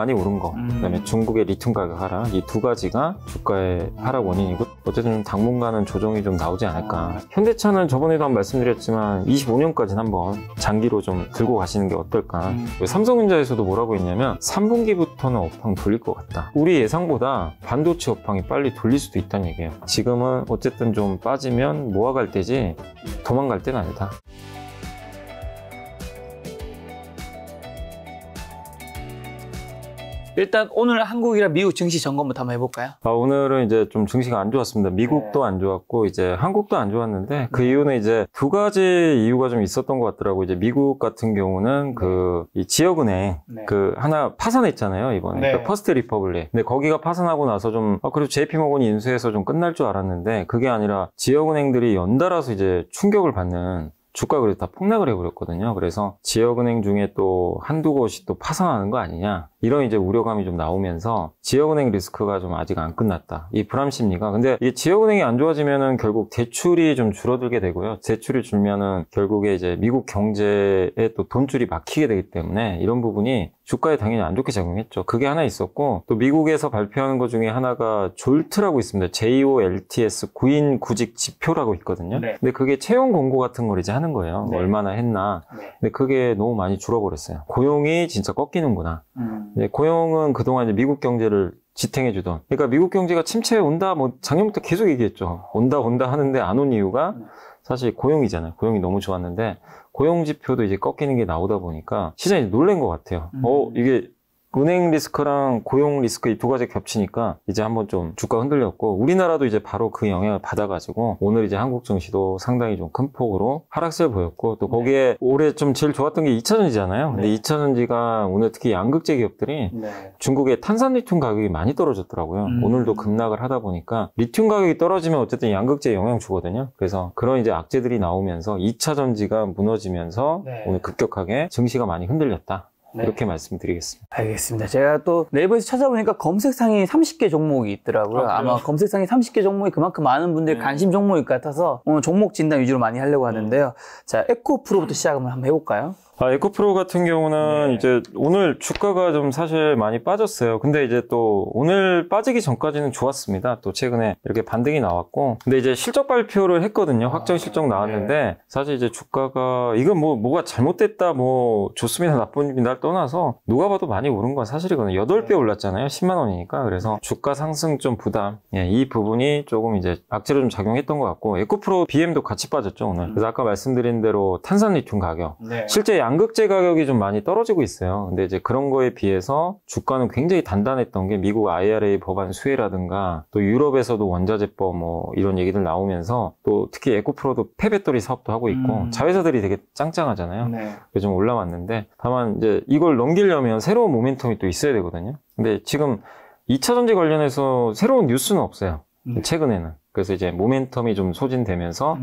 많이 오른 거, 그다음에 중국의 리튬 가격 하락, 이 두 가지가 주가의 하락 원인이고, 어쨌든 당분간은 조정이 좀 나오지 않을까. 현대차는 저번에도 한번 말씀드렸지만 25년까지는 한번 장기로 좀 들고 가시는 게 어떨까. 삼성전자에서도 뭐라고 했냐면 3분기부터는 업황 돌릴 것 같다. 우리 예상보다 반도체 업황이 빨리 돌릴 수도 있다는 얘기예요. 지금은 어쨌든 좀 빠지면 모아갈 때지 도망갈 때는 아니다. 일단 오늘 한국이랑 미국 증시 점검부터 한번 해볼까요? 오늘은 이제 좀 증시가 안 좋았습니다. 미국도 안 좋았고 이제 한국도 안 좋았는데 그 이유는 이제 두 가지 이유가 좀 있었던 것 같더라고요. 이제 미국 같은 경우는 이 지역은행 그 하나 파산했잖아요, 이번에. 그러니까 퍼스트 리퍼블릭. 근데 거기가 파산하고 나서 좀 그래도 JP모건이 인수해서 좀 끝날 줄 알았는데 그게 아니라 지역은행들이 연달아서 이제 충격을 받는, 주가가 그래서 다 폭락을 해버렸거든요. 그래서 지역은행 중에 또 한두 곳이 또 파산하는 거 아니냐, 이런 이제 우려감이 좀 나오면서 지역은행 리스크가 좀 아직 안 끝났다, 이 불안 심리가. 근데 이 지역은행이 안 좋아지면은 결국 대출이 좀 줄어들게 되고요. 대출이 줄면은 결국에 이제 미국 경제에 또 돈줄이 막히게 되기 때문에 이런 부분이 주가에 당연히 안 좋게 작용했죠. 그게 하나 있었고, 또 미국에서 발표하는 것 중에 하나가 졸트라고 있습니다. JOLTS, 구인 구직 지표라고 있거든요. 근데 그게 채용 공고 같은 걸 이제 하는 거예요. 얼마나 했나. 근데 그게 너무 많이 줄어버렸어요. 고용이 진짜 꺾이는구나. 고용은 그동안 이제 미국 경제를 지탱해주던, 그러니까 미국 경제가 침체에 온다, 뭐 작년부터 계속 얘기했죠. 온다 하는데 안 온 이유가 사실 고용이잖아요. 고용이 너무 좋았는데 고용 지표도 이제 꺾이는 게 나오다 보니까 시장이 놀란 것 같아요. 이게 은행 리스크랑 고용 리스크 이 두 가지 겹치니까 이제 한번 좀 주가 흔들렸고, 우리나라도 이제 바로 그 영향을 받아가지고 오늘 이제 한국 증시도 상당히 좀 큰 폭으로 하락세를 보였고, 또 거기에 올해 좀 제일 좋았던 게 2차전지잖아요. 근데 2차전지가 오늘 특히 양극재 기업들이 중국의 탄산 리튬 가격이 많이 떨어졌더라고요. 오늘도 급락을 하다 보니까 리튬 가격이 떨어지면 어쨌든 양극재에 영향 주거든요. 그래서 그런 이제 악재들이 나오면서 2차전지가 무너지면서 오늘 급격하게 증시가 많이 흔들렸다. 이렇게 말씀드리겠습니다. 알겠습니다. 제가 또 네이버에서 찾아보니까 검색상에 30개 종목이 있더라고요. 아마 검색상에 30개 종목이 그만큼 많은 분들이 관심 종목일 것 같아서 오늘 종목 진단 위주로 많이 하려고 하는데요. 자, 에코프로부터 시작을 한번 해볼까요? 에코프로 같은 경우는 이제 오늘 주가가 좀 사실 많이 빠졌어요. 근데 이제 또 오늘 빠지기 전까지는 좋았습니다. 또 최근에 이렇게 반등이 나왔고, 근데 이제 실적 발표를 했거든요. 확정 실적 나왔는데 사실 이제 주가가 이건 뭐가 잘못됐다, 뭐 좋습니다 나쁩니다를 떠나서 누가 봐도 많이 오른 건 사실이거든요. 8배 올랐잖아요. 10만 원이니까. 그래서 주가 상승 좀 부담, 이 부분이 조금 이제 악재로 좀 작용했던 것 같고, 에코프로 BM도 같이 빠졌죠 오늘. 그래서 아까 말씀드린 대로 탄산 리튬 가격, 실제 양극재 가격이 좀 많이 떨어지고 있어요. 근데 이제 그런 거에 비해서 주가는 굉장히 단단했던 게 미국 IRA 법안 수혜라든가, 또 유럽에서도 원자재법 뭐 이런 얘기들 나오면서, 또 특히 에코프로도 폐배터리 사업도 하고 있고 자회사들이 되게 짱짱하잖아요. 그래서 좀 올라왔는데, 다만 이제 이걸 넘기려면 새로운 모멘텀이 또 있어야 되거든요. 근데 지금 2차전지 관련해서 새로운 뉴스는 없어요. 최근에는. 그래서 이제 모멘텀이 좀 소진되면서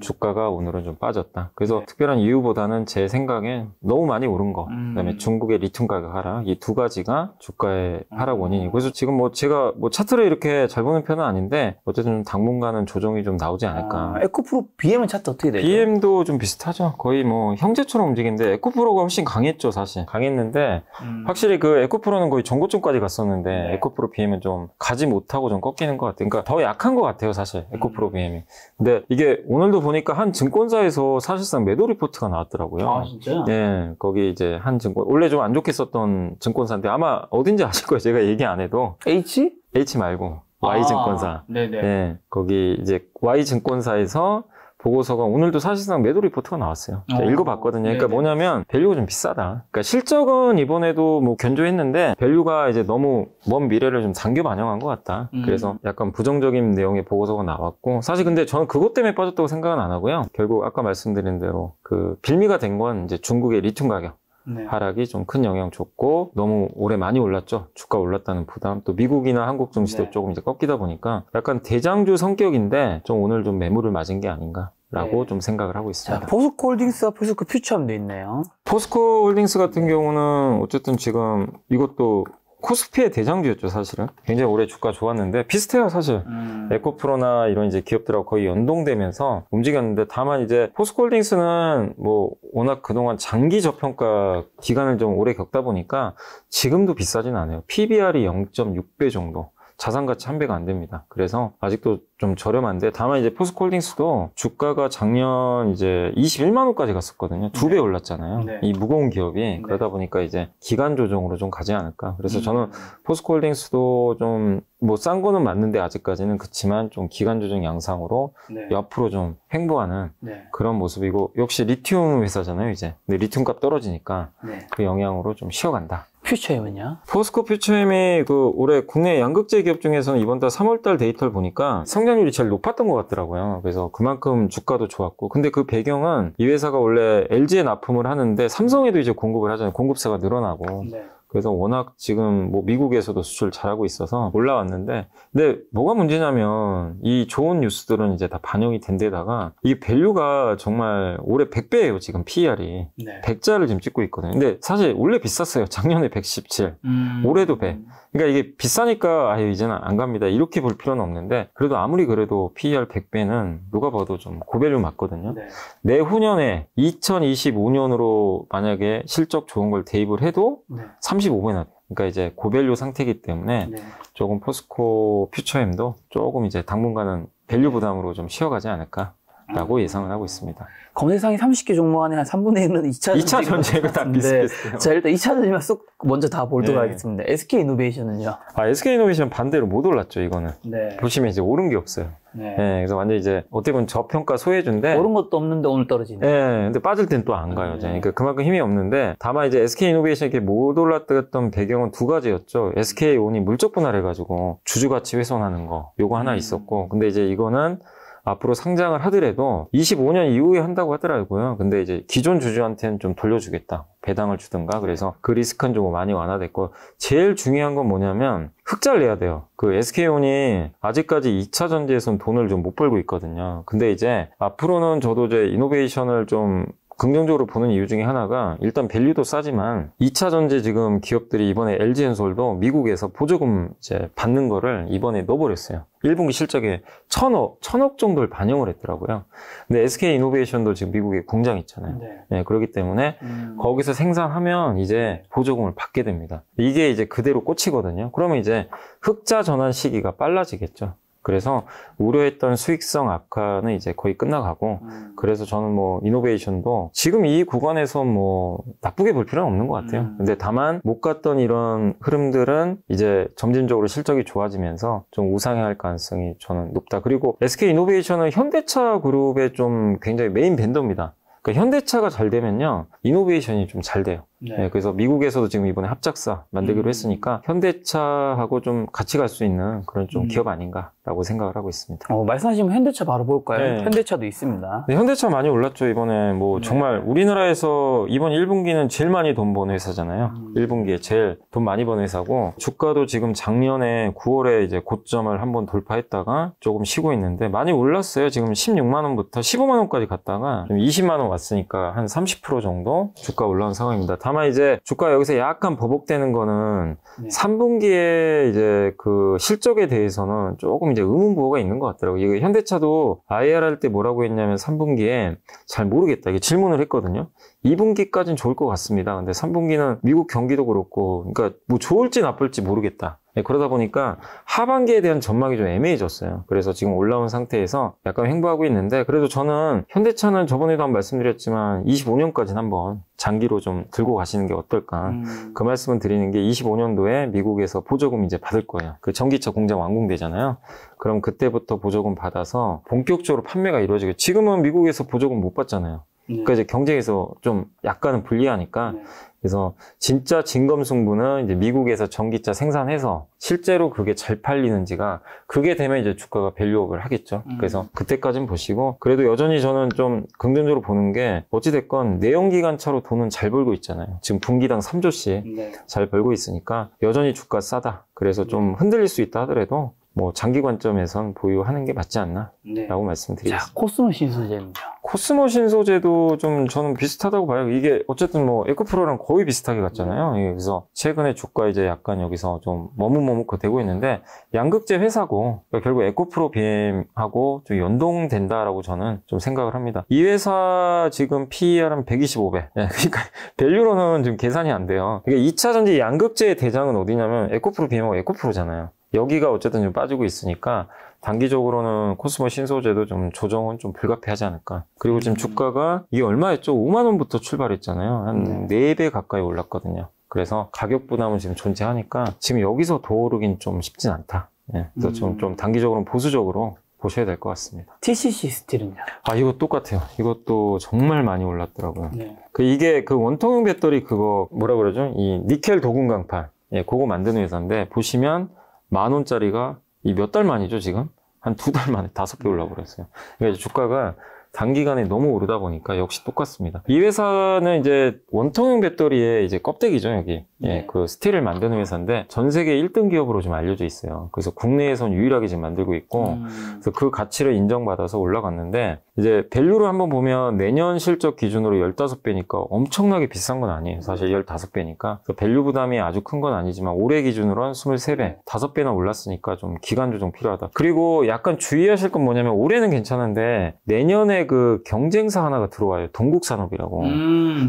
주가가 오늘은 좀 빠졌다. 그래서 특별한 이유보다는 제 생각에 너무 많이 오른 거, 그다음에 중국의 리튬 가격 하락, 이 두 가지가 주가의 하락 원인이고, 그래서 지금 뭐 제가 뭐 차트를 이렇게 잘 보는 편은 아닌데 어쨌든 당분간은 조정이 좀 나오지 않을까. 에코프로 BM은 차트 어떻게 되죠? BM도 좀 비슷하죠. 거의 뭐 형제처럼 움직이는데 에코프로가 훨씬 강했죠. 사실 강했는데 확실히 그 에코프로는 거의 전고점까지 갔었는데 에코프로 BM은 좀 가지 못하고 좀 꺾이는 것 같아요. 그러니까 더 약한 것 같아요 사실 에코프로 BM이. 근데 이게 오늘도 보니까 한 증권사에서 사실상 매도 리포트가 나왔더라고요. 진짜요? 네, 거기 이제 한 증권, 원래 좀 안 좋게 썼던 증권사인데 아마 어딘지 아실 거예요. 제가 얘기 안 해도. H 말고 Y증권사. 네, 거기 이제 Y증권사에서 보고서가 오늘도 사실상 매도 리포트가 나왔어요. 읽어봤거든요. 그러니까 뭐냐면 밸류가 좀 비싸다. 그러니까 실적은 이번에도 뭐 견조했는데 밸류가 이제 너무 먼 미래를 좀 당겨 반영한 것 같다. 그래서 약간 부정적인 내용의 보고서가 나왔고, 사실 근데 저는 그것 때문에 빠졌다고 생각은 안 하고요. 결국 아까 말씀드린 대로 그 빌미가 된 건 이제 중국의 리튬 가격 하락이 좀 큰 영향 줬고, 너무 올해 많이 올랐죠. 주가 올랐다는 부담, 또 미국이나 한국 증시도 조금 이제 꺾이다 보니까 약간 대장주 성격인데 좀 오늘 좀 매물을 맞은 게 아닌가 라고 좀 생각을 하고 있습니다. 자, 포스코홀딩스와 포스코 퓨처함도 있네요. 포스코홀딩스 같은 경우는 어쨌든 지금 이것도 코스피의 대장주였죠, 사실은. 굉장히 올해 주가 좋았는데 비슷해요, 사실. 에코프로나 이런 이제 기업들하고 거의 연동되면서 움직였는데, 다만 이제 포스코홀딩스는 뭐 워낙 그동안 장기 저평가 기간을 좀 오래 겪다 보니까 지금도 비싸진 않아요. PBR이 0.6배 정도. 자산가치 1배가 안 됩니다. 그래서 아직도 좀 저렴한데, 다만 이제 포스코홀딩스도 주가가 작년 이제 21만 원까지 갔었거든요. 2배 올랐잖아요. 네. 이 무거운 기업이. 네. 그러다 보니까 이제 기간 조정으로 좀 가지 않을까. 그래서 저는 포스코홀딩스도 좀 뭐 싼 거는 맞는데 아직까지는, 그렇지만 좀 기간 조정 양상으로 네. 옆으로 좀 횡보하는 네. 그런 모습이고, 역시 리튬 회사잖아요, 이제. 근데 리튬 값 떨어지니까 네. 그 영향으로 좀 쉬어간다. 퓨처엠은요? 포스코 퓨처엠이 그 올해 국내 양극재 기업 중에서는 이번 달 3월달 데이터를 보니까 성장률이 제일 높았던 것 같더라고요. 그래서 그만큼 주가도 좋았고, 근데 그 배경은 이 회사가 원래 LG에 납품을 하는데 삼성에도 이제 공급을 하잖아요. 공급사가 늘어나고. 네. 그래서 워낙 지금 뭐 미국에서도 수출 잘하고 있어서 올라왔는데, 근데 뭐가 문제냐면 이 좋은 뉴스들은 이제 다 반영이 된 데다가 이 밸류가 정말 올해 100배예요. 지금 PER이 네. 100자를 지금 찍고 있거든요. 근데 사실 원래 비쌌어요. 작년에 117, 올해도 100. 그러니까 이게 비싸니까 아유 이제는 안 갑니다, 이렇게 볼 필요는 없는데, 그래도 아무리 그래도 PER 100배는 누가 봐도 좀 고밸류 맞거든요. 네. 내후년에 2025년으로 만약에 실적 좋은 걸 대입을 해도 네. 35배나 돼요. 그러니까 이제 고밸류 상태이기 때문에 네. 조금 포스코 퓨처엠도 조금 이제 당분간은 밸류 부담으로 좀 쉬어가지 않을까라고 예상을 하고 있습니다. 검색상위 30개 종목 안에 한 3분의 1은 2차 2차 전지가 다 비슷비슷해요. 자, 일단 2차 전지만 쏙 먼저 다 보도록 네. 하겠습니다. SK이노베이션은요? SK이노베이션 반대로 못 올랐죠, 이거는. 네. 보시면 이제 오른 게 없어요. 네. 그래서 완전 이제 어떻게 보면 저평가 소외주인데, 오른 것도 없는데 오늘 떨어지네. 근데 빠질 땐 또 안 가요. 그러니까 그만큼 힘이 없는데, 다만 이제 SK이노베이션이 이렇게 못 올랐던 배경은 두 가지였죠. SK온이 물적 분할해가지고 주주가치 훼손하는 거, 요거 하나 있었고, 근데 이제 이거는 앞으로 상장을 하더라도 25년 이후에 한다고 하더라고요. 근데 이제 기존 주주한테는 좀 돌려주겠다, 배당을 주든가. 그래서 그 리스크는 좀 많이 완화됐고, 제일 중요한 건 뭐냐면 흑자를 내야 돼요. 그 SK온이 아직까지 2차 전지에서는 돈을 좀 못 벌고 있거든요. 근데 이제 앞으로는 저도 이제 이노베이션을 좀 긍정적으로 보는 이유 중에 하나가, 일단 밸류도 싸지만 2차 전지 지금 기업들이 이번에 LG엔솔도 미국에서 보조금 이제 받는 거를 이번에 넣어버렸어요. 1분기 실적에 1000억 정도를 반영을 했더라고요. 근데 SK이노베이션도 지금 미국에 공장 있잖아요. 네. 그렇기 때문에 거기서 생산하면 이제 보조금을 받게 됩니다. 이게 이제 그대로 꽂히거든요. 그러면 이제 흑자 전환 시기가 빨라지겠죠. 그래서 우려했던 수익성 악화는 이제 거의 끝나가고, 그래서 저는 뭐 이노베이션도 지금 이 구간에서 뭐 나쁘게 볼 필요는 없는 것 같아요. 근데 다만 못 갔던 이런 흐름들은 이제 점진적으로 실적이 좋아지면서 좀 우상향할 가능성이 저는 높다. 그리고 SK이노베이션은 현대차 그룹의 좀 굉장히 메인 벤더입니다. 그러니까 현대차가 잘 되면요, 이노베이션이 좀 잘 돼요. 네. 그래서 미국에서도 지금 이번에 합작사 만들기로 했으니까 현대차하고 좀 같이 갈 수 있는 그런 좀 기업 아닌가라고 생각을 하고 있습니다. 말씀하시면 현대차 바로 볼까요? 네. 현대차도 있습니다. 네, 현대차 많이 올랐죠, 이번에. 뭐 정말 우리나라에서 이번 1분기는 제일 많이 돈 버는 회사잖아요. 1분기에 제일 돈 많이 버는 회사고, 주가도 지금 작년에 9월에 이제 고점을 한번 돌파했다가 조금 쉬고 있는데 많이 올랐어요. 지금 16만 원부터 15만 원까지 갔다가 좀 20만 원 왔으니까 한 30% 정도 주가 올라온 상황입니다. 다만 이제 주가 여기서 약간 버벅대는 거는 3분기에 이제 그 실적에 대해서는 조금 이제 의문부호가 있는 것 같더라고요. 이게 현대차도 IR 할 때 뭐라고 했냐면 3분기에 잘 모르겠다, 이게 질문을 했거든요. 2분기까지는 좋을 것 같습니다. 근데 3분기는 미국 경기도 그렇고, 그러니까 뭐 좋을지 나쁠지 모르겠다. 그러다 보니까 하반기에 대한 전망이 좀 애매해졌어요. 그래서 지금 올라온 상태에서 약간 횡보하고 있는데, 그래도 저는 현대차는 저번에도 한번 말씀드렸지만 25년까지는 한번 장기로 좀 들고 가시는 게 어떨까. 그 말씀을 드리는 게, 25년도에 미국에서 보조금 이제 받을 거예요. 그 전기차 공장 완공되잖아요. 그럼 그때부터 보조금 받아서 본격적으로 판매가 이루어지고, 지금은 미국에서 보조금 못 받잖아요. 그러니까 이제 경쟁에서 좀 약간은 불리하니까, 그래서 진짜 진검승부는 이제 미국에서 전기차 생산해서 실제로 그게 잘 팔리는지가, 그게 되면 이제 주가가 밸류업을 하겠죠. 그래서 그때까지는 보시고, 그래도 여전히 저는 좀 긍정적으로 보는 게, 어찌됐건 내연기관차로 돈은 잘 벌고 있잖아요. 지금 분기당 3조씩 잘 벌고 있으니까 여전히 주가 싸다. 그래서 좀 흔들릴 수 있다 하더라도 뭐 장기 관점에선 보유하는 게 맞지 않나 네. 라고 말씀드리겠습니다. 자, 코스모 신소재입니다. 코스모 신소재도 좀 저는 비슷하다고 봐요. 이게 어쨌든 뭐 에코프로랑 거의 비슷하게 갔잖아요. 그래서 최근에 주가 이제 약간 여기서 좀 머뭇머뭇 되고 있는데 양극재 회사고 그러니까 결국 에코프로 BM하고 좀 연동된다라고 저는 좀 생각을 합니다. 이 회사 지금 PER은 125배. 그러니까 밸류로는 좀 계산이 안 돼요. 그러니까 2차 전지 양극재의 대장은 어디냐면 에코프로 BM하고 에코프로잖아요. 여기가 어쨌든 좀 빠지고 있으니까 단기적으로는 코스모 신소재도 좀 조정은 좀 불가피하지 않을까. 그리고 지금 주가가 이게 얼마였죠? 5만 원부터 출발했잖아요. 한 4배 가까이 올랐거든요. 그래서 가격 부담은 지금 존재하니까 지금 여기서 더 오르긴 좀 쉽진 않다. 그래서 좀 단기적으로는 보수적으로 보셔야 될 것 같습니다. TCC 스틸은요? 아, 이거 똑같아요. 이것도 정말 많이 올랐더라고요. 네. 이게 그 원통형 배터리 그거 뭐라 그러죠? 이 니켈 도금 강판. 그거 만드는 회사인데 보시면 10,000원짜리가 이 몇 달 만이죠, 지금? 한 2달 만에 5배 올라버렸어요. 그러니까 주가가 단기간에 너무 오르다 보니까 역시 똑같습니다. 이 회사는 이제 원통형 배터리의 이제 껍데기죠, 여기. 그 스틸을 만드는 회사인데 전 세계 1등 기업으로 좀 알려져 있어요. 그래서 국내에선 유일하게 지금 만들고 있고, 그래서 그 가치를 인정받아서 올라갔는데, 이제 밸류를 한번 보면 내년 실적 기준으로 15배니까 엄청나게 비싼 건 아니에요. 사실 15배니까. 그래서 밸류 부담이 아주 큰 건 아니지만 올해 기준으로는 23배, 5배나 올랐으니까 좀 기간 조정 필요하다. 그리고 약간 주의하실 건 뭐냐면 올해는 괜찮은데 내년에 그 경쟁사 하나가 들어와요. 동국산업이라고.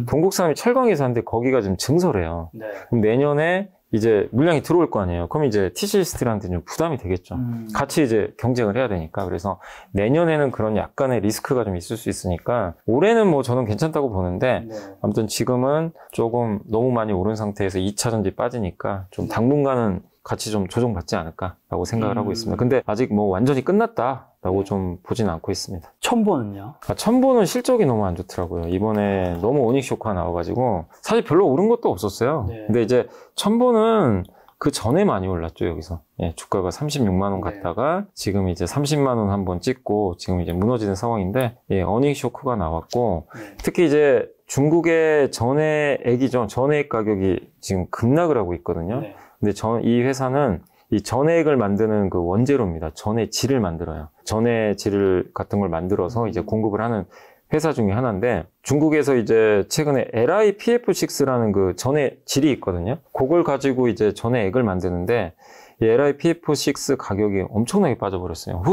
동국산업이 철강 회사인데 거기가 지금 증설해요. 네. 그럼 내년에 이제 물량이 들어올 거 아니에요. 그럼 이제 TCC 스틸한테 좀 부담이 되겠죠. 같이 이제 경쟁을 해야 되니까. 그래서 내년에는 그런 약간의 리스크가 좀 있을 수 있으니까 올해는 뭐 저는 괜찮다고 보는데 아무튼 지금은 조금 너무 많이 오른 상태에서 2차 전지 빠지니까 좀 당분간은 같이 좀 조정받지 않을까라고 생각을 하고 있습니다. 근데 아직 뭐 완전히 끝났다라고 좀 보진 않고 있습니다. 첨보는요? 첨보는 실적이 너무 안 좋더라고요. 이번에 너무 어닝 쇼크가 나와가지고 사실 별로 오른 것도 없었어요. 근데 이제 첨보는 그 전에 많이 올랐죠, 여기서. 주가가 36만 원 갔다가 지금 이제 30만 원 한번 찍고 지금 이제 무너지는 상황인데 어닝 쇼크가 나왔고 특히 이제 중국의 전해액이죠. 전해액 가격이 지금 급락을 하고 있거든요. 근데 이 회사는 이 전해액을 만드는 그 원재료입니다. 전해질을 만들어요. 전해질 같은 걸 만들어서 이제 공급을 하는 회사 중에 하나인데 중국에서 이제 최근에 LiPF6라는 그 전해질이 있거든요. 그걸 가지고 이제 전해액을 만드는데 이 LiPF6 가격이 엄청나게 빠져버렸어요.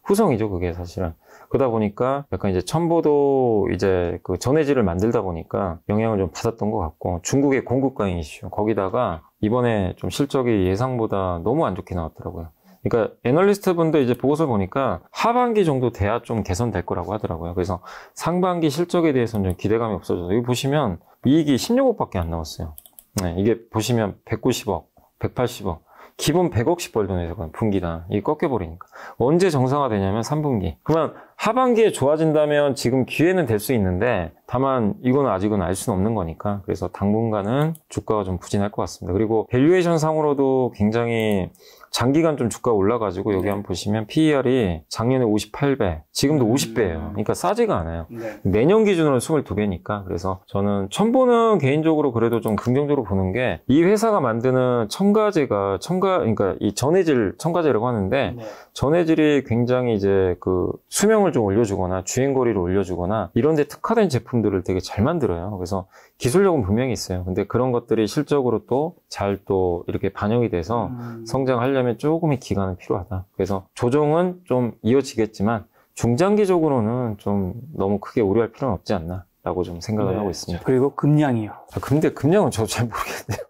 후성이죠, 그게 사실은. 그러다 보니까 약간 이제 첨보도 이제 그 전해질을 만들다 보니까 영향을 좀 받았던 것 같고 중국의 공급 과잉 이슈 거기다가 이번에 좀 실적이 예상보다 너무 안 좋게 나왔더라고요. 그러니까 애널리스트 분들 이제 보고서 보니까 하반기 정도 돼야 좀 개선될 거라고 하더라고요. 그래서 상반기 실적에 대해서는 좀 기대감이 없어져서 여기 보시면 이익이 16억밖에 안 나왔어요. 이게 보시면 190억, 180억. 기본 100억씩 벌던 회사가 분기당 이게 꺾여버리니까 언제 정상화되냐면 3분기. 그러면 하반기에 좋아진다면 지금 기회는 될 수 있는데 다만 이거는 아직은 알 수는 없는 거니까 그래서 당분간은 주가가 좀 부진할 것 같습니다. 그리고 밸류에이션 상으로도 굉장히 장기간 좀 주가가 올라가지고 여기 한번 보시면 PER이 작년에 58배, 지금도 50배예요. 그러니까 싸지가 않아요. 내년 기준으로 22배니까 그래서 저는 첨보는 개인적으로 그래도 좀 긍정적으로 보는 게 이 회사가 만드는 첨가제가 그러니까 이 전해질 첨가제라고 하는데 전해질이 굉장히 이제 그 수명을 좀 올려주거나 주행거리를 올려주거나 이런 데 특화된 제품들을 되게 잘 만들어요. 그래서 기술력은 분명히 있어요. 근데 그런 것들이 실적으로 또 잘 또 이렇게 반영이 돼서 성장하려면 조금의 기간은 필요하다. 그래서 조정은 좀 이어지겠지만 중장기적으로는 좀 너무 크게 우려할 필요는 없지 않나 라고 좀 생각을 하고 있습니다. 그리고 금량이요. 근데 금량은 저도 잘 모르겠네요.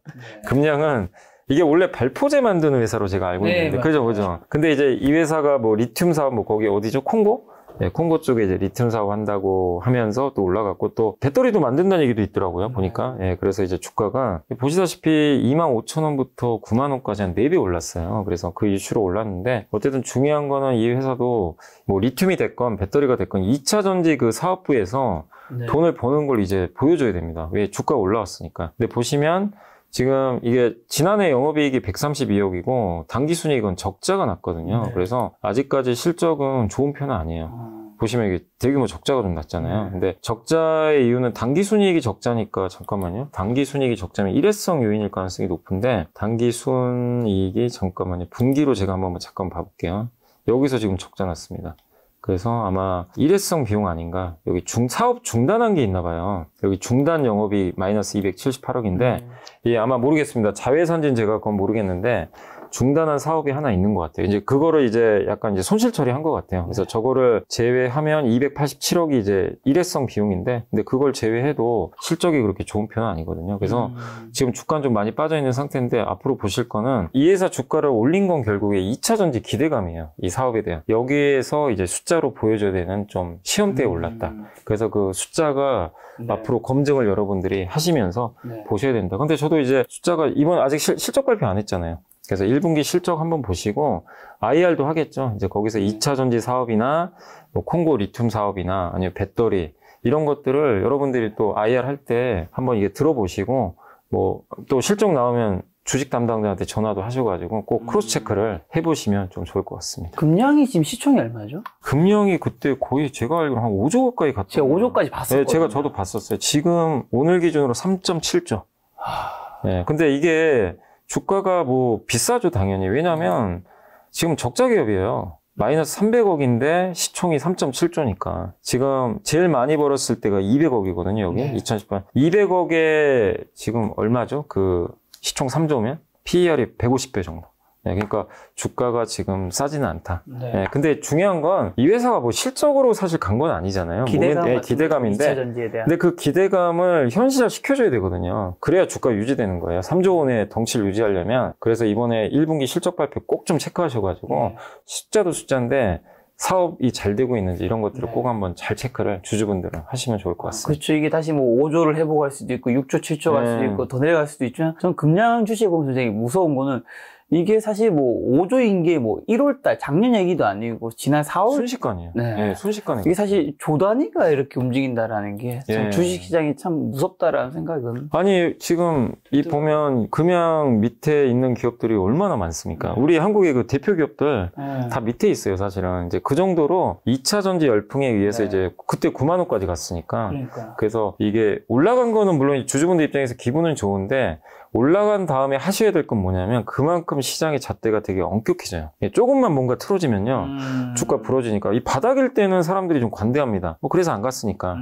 금량은 이게 원래 발포제 만드는 회사로 제가 알고 있는데 그죠. 근데 이제 이 회사가 뭐 리튬 사업 뭐 거기 어디죠? 콩고? 콩고 쪽에 이제 리튬 사업 한다고 하면서 또 올라갔고 또 배터리도 만든다는 얘기도 있더라고요. 보니까. 그래서 이제 주가가 보시다시피 25,000원부터 90,000원까지 한 4배 올랐어요. 그래서 그 이슈로 올랐는데 어쨌든 중요한 거는 이 회사도 뭐 리튬이 됐건 배터리가 됐건 2차 전지 그 사업부에서 돈을 버는 걸 이제 보여줘야 됩니다. 왜? 주가가 올라왔으니까. 근데 보시면 지금 이게 지난해 영업이익이 132억이고 당기순이익은 적자가 났거든요. 그래서 아직까지 실적은 좋은 편은 아니에요. 보시면 이게 대규모 적자가 좀 났잖아요. 근데 적자의 이유는 당기순이익이 적자니까 잠깐만요. 당기순이익이 적자면 일회성 요인일 가능성이 높은데 당기순이익이 잠깐만요. 분기로 제가 한번 잠깐 봐볼게요. 여기서 지금 적자 났습니다. 그래서 아마 일회성 비용 아닌가. 여기 사업 중단한 게 있나 봐요. 여기 중단 영업이 마이너스 278억인데 예, 아마 모르겠습니다. 자회사인지는 제가 그건 모르겠는데 중단한 사업이 하나 있는 것 같아요. 이제 그거를 이제 약간 이제 손실 처리한 것 같아요. 그래서 저거를 제외하면 287억이 이제 일회성 비용인데, 근데 그걸 제외해도 실적이 그렇게 좋은 편은 아니거든요. 그래서 지금 주가는 좀 많이 빠져 있는 상태인데 앞으로 보실 거는 이 회사 주가를 올린 건 결국에 2차 전지 기대감이에요. 이 사업에 대한. 여기에서 이제 숫자로 보여줘야 되는 좀 시험대에 올랐다. 그래서 그 숫자가 앞으로 검증을 여러분들이 하시면서 보셔야 된다. 근데 저도 이제 숫자가 이번 아직 실적 발표 안 했잖아요. 그래서 1분기 실적 한번 보시고 IR도 하겠죠. 이제 거기서 2차 전지 사업이나 뭐 콩고 리튬 사업이나 아니면 배터리 이런 것들을 여러분들이 또 IR 할 때 한번 이게 들어보시고 뭐 또 실적 나오면 주식 담당자한테 전화도 하셔가지고 꼭 크로스 체크를 해보시면 좀 좋을 것 같습니다. 금량이 지금 시총이 얼마죠? 금량이 그때 거의 제가 알기로 한 5조 가까이 갔다. 제가 5조까지 봤었거든요. 네, 저도 봤었어요. 지금 오늘 기준으로 3.7조. 네, 근데 이게 주가가 뭐 비싸죠, 당연히. 왜냐면 지금 적자 기업이에요. 마이너스 300억인데 시총이 3.7조니까. 지금 제일 많이 벌었을 때가 200억이거든요, 여기. 2018. 200억에 지금 얼마죠? 그 시총 3조면? PER이 150배 정도. 네, 그러니까 주가가 지금 싸지는 않다. 네, 근데 중요한 건 이 회사가 뭐 실적으로 사실 간 건 아니잖아요. 기대감인데. 근데 그 기대감을 현실화 시켜줘야 되거든요. 그래야 주가 유지되는 거예요. 3조 원의 덩치를 유지하려면. 그래서 이번에 1분기 실적 발표 꼭 좀 체크하셔가지고 숫자도 숫자인데 사업이 잘 되고 있는지 이런 것들을 꼭 한번 잘 체크를 주주분들은 하시면 좋을 것 같습니다. 그렇죠. 이게 다시 뭐 5조를 회복할 갈 수도 있고 6조, 7조 갈 수도 있고 더 내려갈 수도 있지만 저는 금량 주식 보면서 되게 무서운 거는 이게 사실 뭐 5조인 게 뭐 1월달 작년 얘기도 아니고 지난 4월 순식간이에요. 네, 순식간에. 이게 사실 조 단위가 이렇게 움직인다라는 게 주식시장이 참 무섭다라는 생각은. 아니 지금 이 보면 금양 밑에 있는 기업들이 얼마나 많습니까? 우리 한국의 그 대표 기업들 다 밑에 있어요, 사실은. 이제 그 정도로 2차 전지 열풍에 의해서 이제 그때 9만 원까지 갔으니까. 그래서 이게 올라간 거는 물론 주주분들 입장에서 기분은 좋은데 올라간 다음에 하셔야 될 건 뭐냐면 그만큼 시장의 잣대가 되게 엄격해져요. 조금만 뭔가 틀어지면요. 주가 부러지니까. 이 바닥일 때는 사람들이 좀 관대합니다. 뭐 그래서 안 갔으니까.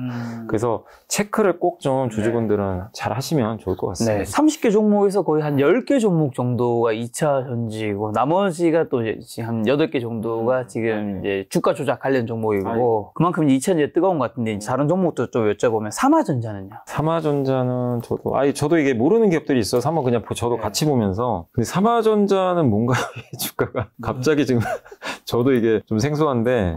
그래서 체크를 꼭 좀 주주분들은 잘 하시면 좋을 것 같습니다. 네, 30개 종목에서 거의 한 10개 종목 정도가 2차 전지고 나머지가 또 이제 한 8개 정도가 지금 이제 주가 조작 관련 종목이고 그만큼 2차 전지가 뜨거운 것 같은데 다른 종목도 좀 여쭤보면 삼화전자는요? 삼화전자는 저도 이게 모르는 기업들이 있어서 한번 그냥 저도 같이 보면서 근데 삼화전자는 뭔가 주가가 갑자기 지금 저도 이게 좀 생소한데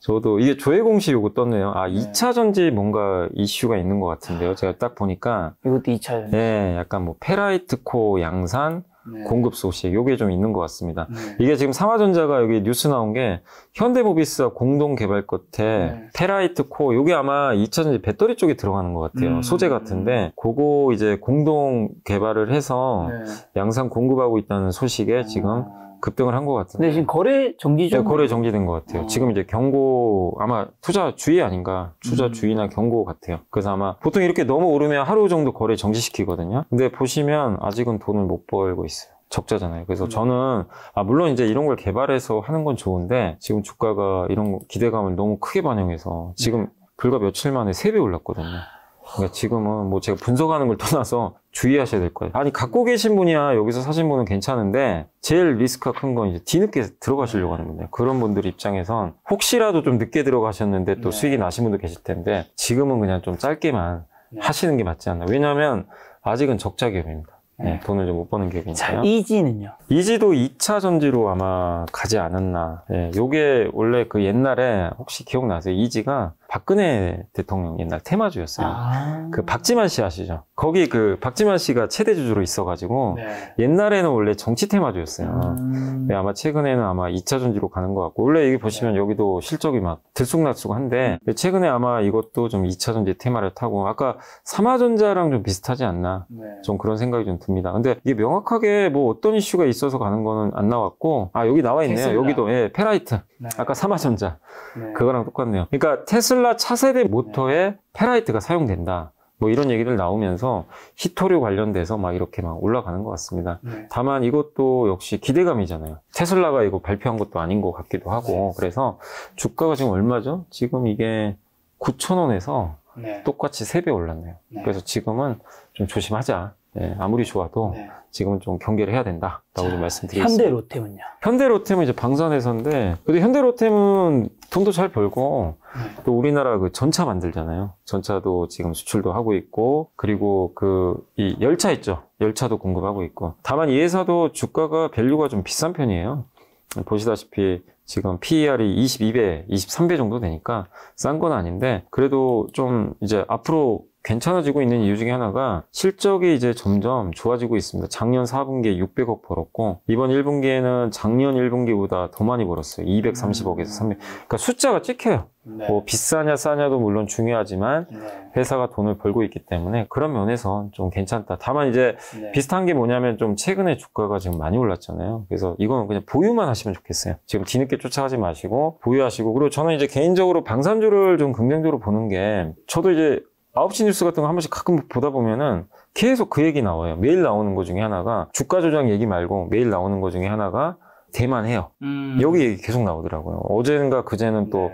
저도 이게 조회 공시 요거 떴네요. 2차 전지 뭔가 이슈가 있는 것 같은데요. 제가 딱 보니까 이것도 2차 전지. 네, 약간 뭐 페라이트 코어 양산 공급 소식 요게 좀 있는 것 같습니다. 이게 지금 삼화전자가 여기 뉴스 나온 게 현대모비스와 공동 개발 끝에 페라이트 코어 요게 아마 2차 전지 배터리 쪽에 들어가는 것 같아요. 소재 같은데 그거 이제 공동 개발을 해서 양산 공급하고 있다는 소식에 지금 급등을 한 것 같은데. 근데 지금 거래 정지죠? 네, 거래 정지된 것 같아요. 지금 이제 경고, 아마 투자 주의 아닌가. 투자 주의나 경고 같아요. 그래서 아마 보통 이렇게 너무 오르면 하루 정도 거래 정지시키거든요. 근데 보시면 아직은 돈을 못 벌고 있어요. 적자잖아요. 그래서 저는, 물론 이제 이런 걸 개발해서 하는 건 좋은데, 지금 주가가 이런 기대감을 너무 크게 반영해서, 지금 불과 며칠 만에 3배 올랐거든요. 그러니까 지금은 뭐 제가 분석하는 걸 떠나서 주의하셔야 될 거예요. 아니 갖고 계신 분이야 여기서 사신 분은 괜찮은데 제일 리스크가 큰 건 이제 뒤늦게 들어가시려고 하는 분이에요. 그런 분들 입장에선 혹시라도 좀 늦게 들어가셨는데 또 수익이 나신 분도 계실 텐데 지금은 그냥 좀 짧게만 하시는 게 맞지 않나. 왜냐하면 아직은 적자 기업입니다. 돈을 좀 못 버는 기업이니까요. 자, 이지는요? 이지도 2차 전지로 아마 가지 않았나. 요게 원래 그 옛날에 혹시 기억나세요? 이지가 박근혜 대통령 옛날 테마주였어요. 아. 그 박지만 씨 아시죠? 거기 그 박지만 씨가 최대 주주로 있어가지고 네. 옛날에는 원래 정치 테마주였어요. 근데 아마 최근에는 아마 2차 전지로 가는 것 같고 원래 여기 보시면 여기도 실적이 막 들쑥날쑥한데 최근에 아마 이것도 좀 2차 전지 테마를 타고 아까 삼화전자랑 좀 비슷하지 않나 좀 그런 생각이 좀 듭니다. 근데 이게 명확하게 뭐 어떤 이슈가 있어서 가는 거는 안 나왔고 아 여기 나와 있네요. 테슬라. 여기도 예, 페라이트 네. 아까 삼화전자 네. 그거랑 똑같네요. 그러니까 테슬라 차세대 모터에 페라이트가 사용된다. 뭐 이런 얘기들 나오면서 히토류 관련돼서 막 이렇게 막 올라가는 것 같습니다. 네. 다만 이것도 역시 기대감이잖아요. 테슬라가 이거 발표한 것도 아닌 것 같기도 하고 그래서 주가가 지금 얼마죠? 지금 이게 9,000원에서 네. 똑같이 3배 올랐네요. 네. 그래서 지금은 좀 조심하자. 예, 아무리 좋아도 네. 지금은 좀 경계를 해야 된다라고 좀 말씀드리겠습니다. 현대 로템은요? 현대로템은 이제 방산회사인데, 근데 현대로템은 돈도 잘 벌고, 또 우리나라 그 전차 만들잖아요. 전차도 지금 수출도 하고 있고, 그리고 이 열차 있죠. 열차도 공급하고 있고. 다만 이 회사도 주가가 밸류가 좀 비싼 편이에요. 보시다시피 지금 PER이 22배, 23배 정도 되니까 싼 건 아닌데, 그래도 좀 이제 앞으로 괜찮아지고 있는 이유 중에 하나가 실적이 이제 점점 좋아지고 있습니다. 작년 4분기에 600억 벌었고 이번 1분기에는 작년 1분기보다 더 많이 벌었어요. 230억에서 300억. 그러니까 숫자가 찍혀요. 네. 뭐 비싸냐 싸냐도 물론 중요하지만 네. 회사가 돈을 벌고 있기 때문에 그런 면에서 좀 괜찮다. 다만 이제 네. 비슷한 게 뭐냐면 좀 최근에 주가가 지금 많이 올랐잖아요. 그래서 이거는 그냥 보유만 하시면 좋겠어요. 지금 뒤늦게 쫓아가지 마시고 보유하시고 그리고 저는 이제 개인적으로 방산주를 좀 긍정적으로 보는 게 저도 이제 9시 뉴스 같은 거 한 번씩 가끔 보다 보면은 계속 그 얘기 나와요. 매일 나오는 거 중에 하나가 주가 조작 얘기 말고 매일 나오는 거 중에 하나가 대만해요. 여기 얘기 계속 나오더라고요. 어제인가 그제는 또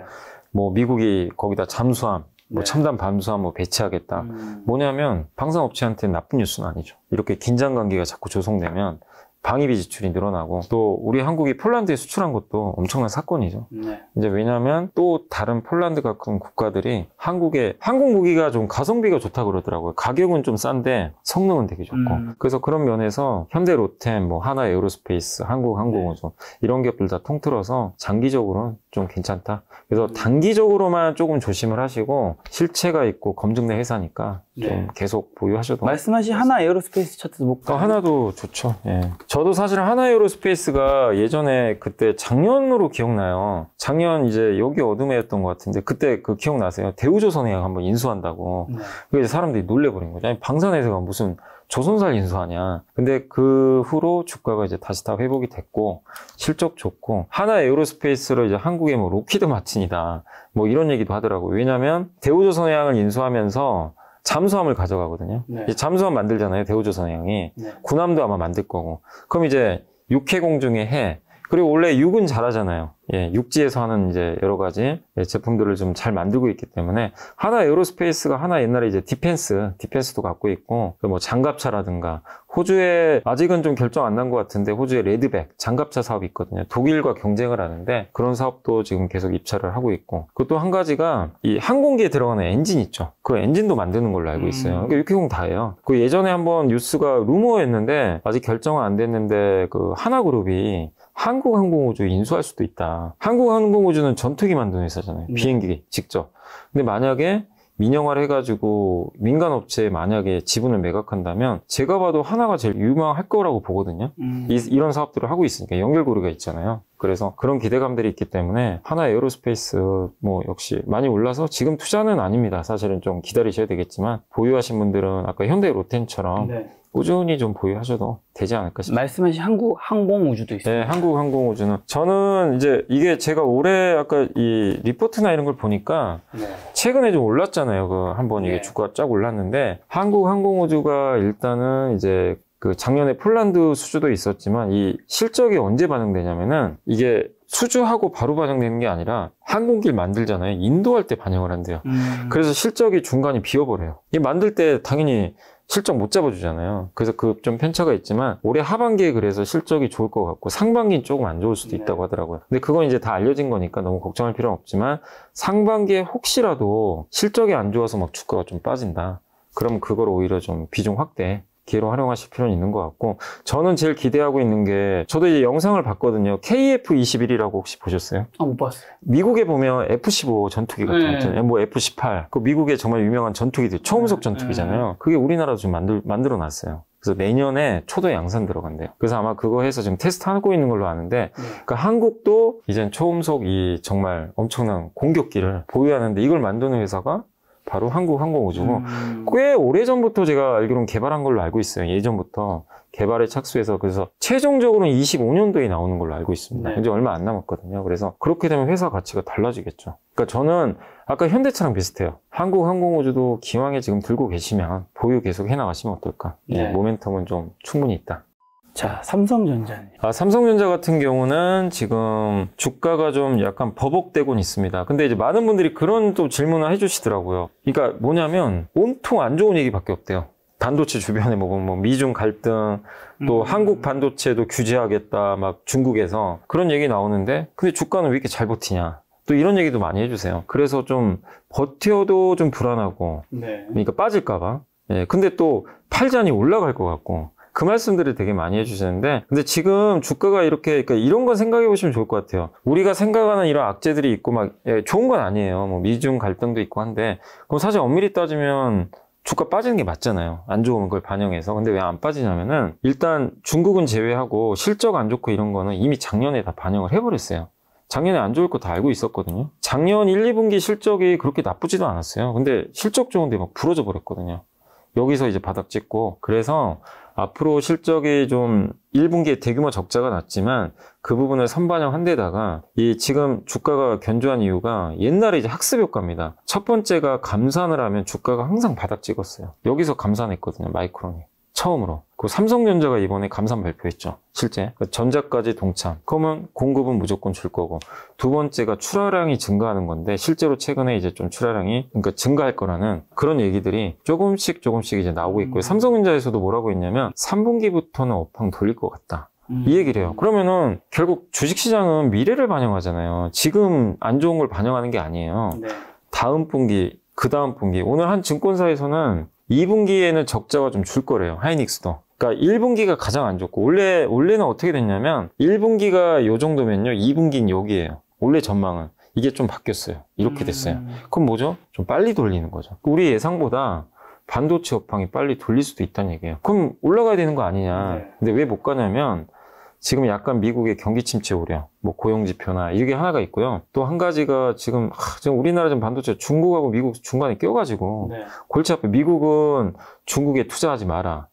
뭐 미국이 거기다 잠수함, 뭐 첨단 밤수함 뭐 배치하겠다. 뭐냐면 방산업체한테 나쁜 뉴스는 아니죠. 이렇게 긴장 관계가 자꾸 조성되면 방위비 지출이 늘어나고 또 우리 한국이 폴란드에 수출한 것도 엄청난 사건이죠. 네. 이제 왜냐하면 또 다른 폴란드 같은 국가들이 한국의 항공 무기가 좀 가성비가 좋다고 그러더라고요. 가격은 좀 싼데 성능은 되게 좋고. 그래서 그런 면에서 현대 로템, 뭐 하나 에어로스페이스, 한국항공우주 이런 기업들 다 통틀어서 장기적으로는 좀 괜찮다. 그래서 단기적으로만 조금 조심을 하시고 실체가 있고 검증된 회사니까 좀 계속 보유하셔도. 말씀하신 하나 에어로스페이스 차트도 볼까요? 하나도 좋죠. 예. 저도 사실 하나 에어로스페이스가 예전에 그때 작년으로 기억나요. 작년 이제 여기 어둠에였던 것 같은데 그때 그 기억나세요? 대우조선해양 한번 인수한다고. 그래서 사람들이 놀래버린 거죠. 아니, 방산회사가 무슨 조선사를 인수하냐. 근데 그 후로 주가가 이제 다시 다 회복이 됐고 실적 좋고 하나 에어로스페이스를 이제 한국의 뭐 로키드 마틴이다. 뭐 이런 얘기도 하더라고요. 왜냐면 대우조선해양을 인수하면서 잠수함을 가져가거든요. 이제 잠수함 만들잖아요. 대우조선해양이. 군함도 아마 만들 거고. 그럼 이제 육해공 중에 해. 그리고 원래 육은 잘하잖아요. 예, 육지에서 하는 이제 여러 가지 제품들을 좀 잘 만들고 있기 때문에 하나 에어로스페이스가 하나 옛날에 이제 디펜스도 갖고 있고 뭐 장갑차라든가 호주에 아직은 좀 결정 안 난 것 같은데 호주에 레드백 장갑차 사업이 있거든요. 독일과 경쟁을 하는데 그런 사업도 지금 계속 입찰을 하고 있고 그것도 한 가지가 이 항공기에 들어가는 엔진 있죠. 그 엔진도 만드는 걸로 알고 있어요. 그러니까 육해공 다 해요. 그 예전에 한번 뉴스가 루머였는데 아직 결정은 안 됐는데 그 하나그룹이 한국항공우주 인수할 수도 있다. 한국항공우주는 전투기 만드는 회사잖아요. 비행기 직접. 근데 만약에 민영화를 해가지고 민간업체에 만약에 지분을 매각한다면 제가 봐도 하나가 제일 유망할 거라고 보거든요. 이런 사업들을 하고 있으니까 연결고리가 있잖아요. 그래서 그런 기대감들이 있기 때문에 하나 에어로스페이스 뭐 역시 많이 올라서 지금 투자는 아닙니다. 사실은 좀 기다리셔야 되겠지만 보유하신 분들은 아까 현대 로템처럼 꾸준히 좀 보유하셔도 되지 않을까 싶습니다. 말씀하신 한국 항공우주도 있어요. 네, 한국항공우주는 저는 이제 이게 제가 올해 아까 이 리포트나 이런 걸 보니까 최근에 좀 올랐잖아요. 그 한번 이게 주가가 쫙 올랐는데 한국항공우주가 일단은 이제 그 작년에 폴란드 수주도 있었지만 이 실적이 언제 반영되냐면은 이게 수주하고 바로 반영되는 게 아니라 항공기를 만들잖아요. 인도할 때 반영을 한대요. 그래서 실적이 중간에 비어버려요. 이 만들 때 당연히 실적 못 잡아주잖아요. 그래서 그 좀 편차가 있지만 올해 하반기에 그래서 실적이 좋을 것 같고 상반기는 조금 안 좋을 수도 있다고 하더라고요. 근데 그건 이제 다 알려진 거니까 너무 걱정할 필요는 없지만 상반기에 혹시라도 실적이 안 좋아서 막 주가가 좀 빠진다. 그럼 그걸 오히려 좀 비중 확대 기회로 활용하실 필요는 있는 것 같고, 저는 제일 기대하고 있는 게, 저도 이제 영상을 봤거든요. KF-21이라고 혹시 보셨어요? 못 봤어요. 미국에 보면 F-15 전투기 같은 거 있잖아요. 뭐 F-18. 그 미국의 정말 유명한 전투기들, 초음속 전투기잖아요. 그게 우리나라도 지금 만들어 놨어요. 그래서 내년에 초도 양산 들어간대요. 그래서 아마 그거 해서 지금 테스트하고 있는 걸로 아는데, 그러니까 한국도 이젠 초음속 이 정말 엄청난 공격기를 보유하는데, 이걸 만드는 회사가 바로 한국항공우주고, 꽤 오래전부터 제가 알기로는 개발한 걸로 알고 있어요. 예전부터 개발에 착수해서. 그래서 최종적으로는 25년도에 나오는 걸로 알고 있습니다. 이제 얼마 안 남았거든요. 그래서 그렇게 되면 회사 가치가 달라지겠죠. 그러니까 저는 아까 현대차랑 비슷해요. 한국항공우주도 기왕에 지금 들고 계시면 보유 계속 해나가시면 어떨까. 모멘텀은 좀 충분히 있다. 자, 삼성전자는? 삼성전자 같은 경우는 지금 주가가 좀 약간 버벅대곤 있습니다. 근데 이제 많은 분들이 그런 또 질문을 해주시더라고요. 그러니까 뭐냐면 온통 안 좋은 얘기밖에 없대요. 반도체 주변에 뭐 미중 갈등, 또 한국 반도체도 규제하겠다, 막 중국에서 그런 얘기 나오는데, 근데 주가는 왜 이렇게 잘 버티냐. 또 이런 얘기도 많이 해주세요. 그래서 좀 버텨도 좀 불안하고, 그러니까 빠질까봐. 근데 또 팔자니 올라갈 것 같고, 그 말씀들을 되게 많이 해주시는데, 근데 지금 주가가 이렇게, 그러니까 이런 건 생각해 보시면 좋을 것 같아요. 우리가 생각하는 이런 악재들이 있고 막, 좋은 건 아니에요. 뭐 미중 갈등도 있고 한데, 그럼 사실 엄밀히 따지면 주가 빠지는 게 맞잖아요. 안 좋은 걸 반영해서. 근데 왜 안 빠지냐면은, 일단 중국은 제외하고 실적 안 좋고 이런 거는 이미 작년에 다 반영을 해버렸어요. 작년에 안 좋을 거 다 알고 있었거든요. 작년 1, 2분기 실적이 그렇게 나쁘지도 않았어요. 근데 실적 좋은데 막 부러져 버렸거든요. 여기서 이제 바닥 찍고. 그래서 앞으로 실적이 좀 1분기에 대규모 적자가 났지만 그 부분을 선반영한 데다가 이 지금 주가가 견조한 이유가 옛날에 이제 학습 효과입니다. 첫 번째가 감산을 하면 주가가 항상 바닥 찍었어요. 여기서 감산했거든요. 마이크론이. 처음으로. 그 삼성전자가 이번에 감산 발표했죠. 실제. 전자까지 동참. 그러면 공급은 무조건 줄 거고. 두 번째가 출하량이 증가하는 건데 실제로 최근에 이제 좀 출하량이 그러니까 증가할 거라는 그런 얘기들이 조금씩 이제 나오고 있고요. 삼성전자에서도 뭐라고 했냐면 3분기부터는 업황 돌릴 것 같다. 이 얘기를 해요. 그러면은 결국 주식시장은 미래를 반영하잖아요. 지금 안 좋은 걸 반영하는 게 아니에요. 다음 분기, 그 다음 분기. 오늘 한 증권사에서는 2분기에는 적자가 좀 줄 거래요. 하이닉스도. 그러니까 1분기가 가장 안 좋고 원래는 어떻게 됐냐면 1분기가 요 정도면요. 2분기는 여기예요. 원래 전망은. 이게 좀 바뀌었어요. 이렇게 됐어요. 그럼 뭐죠? 좀 빨리 돌리는 거죠. 우리 예상보다 반도체 업황이 빨리 돌릴 수도 있다는 얘기예요. 그럼 올라가야 되는 거 아니냐. 근데 왜 못 가냐면 지금 약간 미국의 경기 침체 우려, 뭐 고용 지표나 이게 하나가 있고요. 또 한 가지가 지금 우리나라 좀 반도체 중국하고 미국 중간에 껴가지고 골치 아파. 미국은 중국에 투자하지 마라.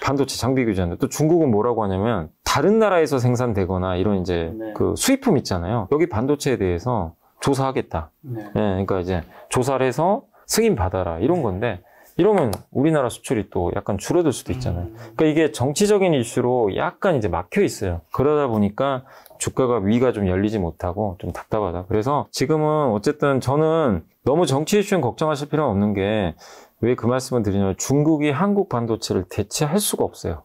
반도체 장비 규제인데 또 중국은 뭐라고 하냐면 다른 나라에서 생산되거나 이런 이제 그 수입품 있잖아요. 여기 반도체에 대해서 조사하겠다. 그러니까 이제 조사를 해서 승인 받아라 이런 건데. 이러면 우리나라 수출이 또 약간 줄어들 수도 있잖아요. 그러니까 이게 정치적인 이슈로 약간 이제 막혀 있어요. 그러다 보니까 주가가 위가 좀 열리지 못하고 좀 답답하다. 그래서 지금은 어쨌든 저는 너무 정치 이슈는 걱정하실 필요는 없는 게 왜 그 말씀을 드리냐면 중국이 한국 반도체를 대체할 수가 없어요.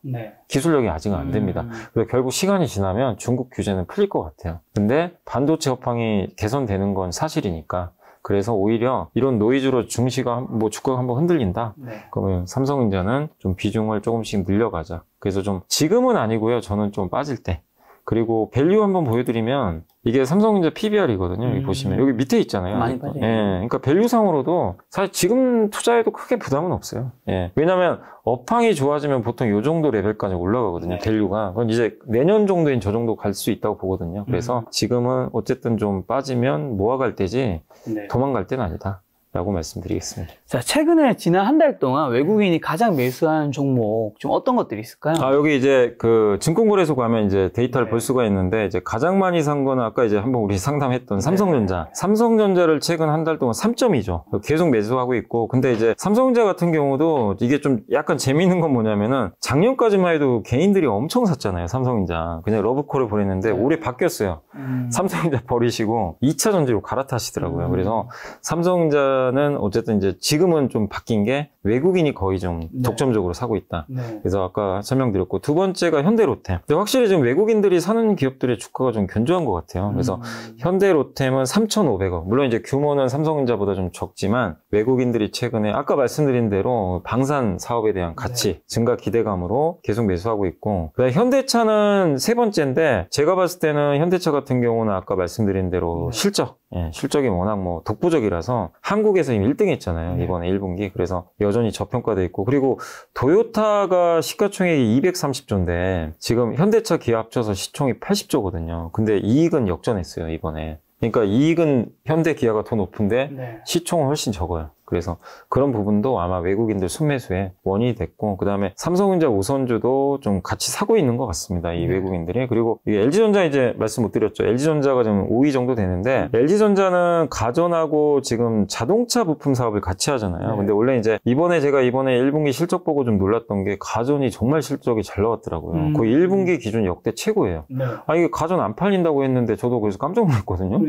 기술력이 아직은 안 됩니다. 그래서 결국 시간이 지나면 중국 규제는 풀릴 것 같아요. 근데 반도체 업황이 개선되는 건 사실이니까 그래서 오히려 이런 노이즈로 증시가 뭐 주가가 한번 흔들린다. 그러면 삼성전자는 좀 비중을 조금씩 늘려가자. 그래서 좀 지금은 아니고요. 저는 좀 빠질 때. 그리고 밸류 한번 보여드리면 이게 삼성전자 PBR이거든요. 여기 보시면 여기 밑에 있잖아요. 많이 빠져요. 그러니까 밸류상으로도 사실 지금 투자해도 크게 부담은 없어요. 왜냐하면 업황이 좋아지면 보통 이 정도 레벨까지 올라가거든요. 밸류가. 그건 이제 내년 정도엔 저 정도 갈 수 있다고 보거든요. 그래서 지금은 어쨌든 좀 빠지면 모아갈 때지 도망갈 때는 아니다. 라고 말씀드리겠습니다. 자, 최근에 지난 한 달 동안 외국인이 가장 매수한 종목 좀 어떤 것들이 있을까요? 여기 이제 그 증권거래소 가면 이제 데이터를 볼 수가 있는데 이제 가장 많이 산 거는 아까 이제 한번 우리 상담했던 삼성전자. 삼성전자를 최근 한 달 동안 3점이죠. 계속 매수하고 있고. 근데 이제 삼성전자 같은 경우도 이게 좀 약간 재미있는 건 뭐냐면은 작년까지만 해도 개인들이 엄청 샀잖아요. 삼성전자. 그냥 러브콜을 보냈는데 올해 바뀌었어요. 삼성전자 버리시고 2차 전지로 갈아타시더라고요. 그래서 삼성전자 는 어쨌든 이제 지금은 좀 바뀐 게 외국인이 거의 좀 네. 독점적으로 사고 있다. 네. 그래서 아까 설명드렸고, 두 번째가 현대로템. 근데 확실히 지금 외국인들이 사는 기업들의 주가가 좀 견조한 것 같아요. 그래서 현대로템은 3,500억. 물론 이제 규모는 삼성전자보다 좀 적지만 외국인들이 최근에 아까 말씀드린 대로 방산 사업에 대한 가치, 증가 기대감으로 계속 매수하고 있고, 그다음에 현대차는 세 번째인데 제가 봤을 때는 현대차 같은 경우는 아까 말씀드린 대로 실적, 실적이 워낙 뭐 독보적이라서 한국에서 이미 1등 했잖아요. 이번에 1분기. 그래서 여전히 저평가돼 있고, 그리고 도요타가 시가총액이 230조인데 지금 현대차 기아 합쳐서 시총이 80조거든요. 근데 이익은 역전했어요, 이번에. 그러니까 이익은 현대 기아가 더 높은데 시총은 훨씬 적어요. 그래서 그런 부분도 아마 외국인들 순매수의 원인이 됐고, 그 다음에 삼성전자 우선주도 좀 같이 사고 있는 것 같습니다, 이 외국인들이. 그리고 이 LG전자 이제 말씀 못 드렸죠. LG전자가 지금 5위 정도 되는데, LG전자는 가전하고 지금 자동차 부품 사업을 같이 하잖아요. 근데 원래 이제 제가 이번에 1분기 실적 보고 좀 놀랐던 게 가전이 정말 실적이 잘 나왔더라고요. 거의 1분기 기준 역대 최고예요. 이게 가전 안 팔린다고 했는데 저도 그래서 깜짝 놀랐거든요.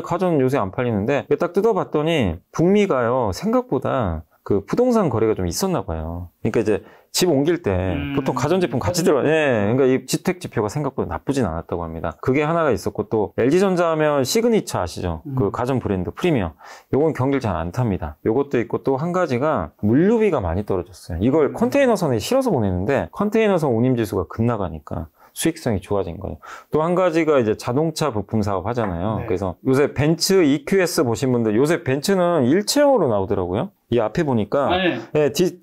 가전 요새 안 팔리는데 딱 뜯어봤더니 북미가요, 생각보다 그 부동산 거래가 좀 있었나 봐요. 그러니까 이제 집 옮길 때 보통 가전제품 같이 그러니까 이 지택 지표가 생각보다 나쁘진 않았다고 합니다. 그게 하나가 있었고, 또 LG전자 하면 시그니처 아시죠? 그 가전 브랜드 프리미엄. 요건 경기를 잘 안 탑니다. 요것도 있고, 또 한 가지가 물류비가 많이 떨어졌어요. 이걸 컨테이너선에 실어서 보내는데 컨테이너선 운임지수가 급나가니까 수익성이 좋아진 거예요. 또 한 가지가 이제 자동차 부품 사업 하잖아요. 그래서 요새 벤츠 EQS 보신 분들, 요새 벤츠는 일체형으로 나오더라고요. 이 앞에 보니까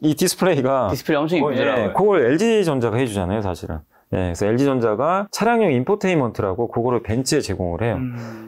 이 디스플레이가 디스플레이 엄청 이쁘더라고요. 그걸 LG전자가 해주잖아요, 사실은. 그래서 LG전자가 차량용 인포테인먼트라고 그거를 벤츠에 제공을 해요.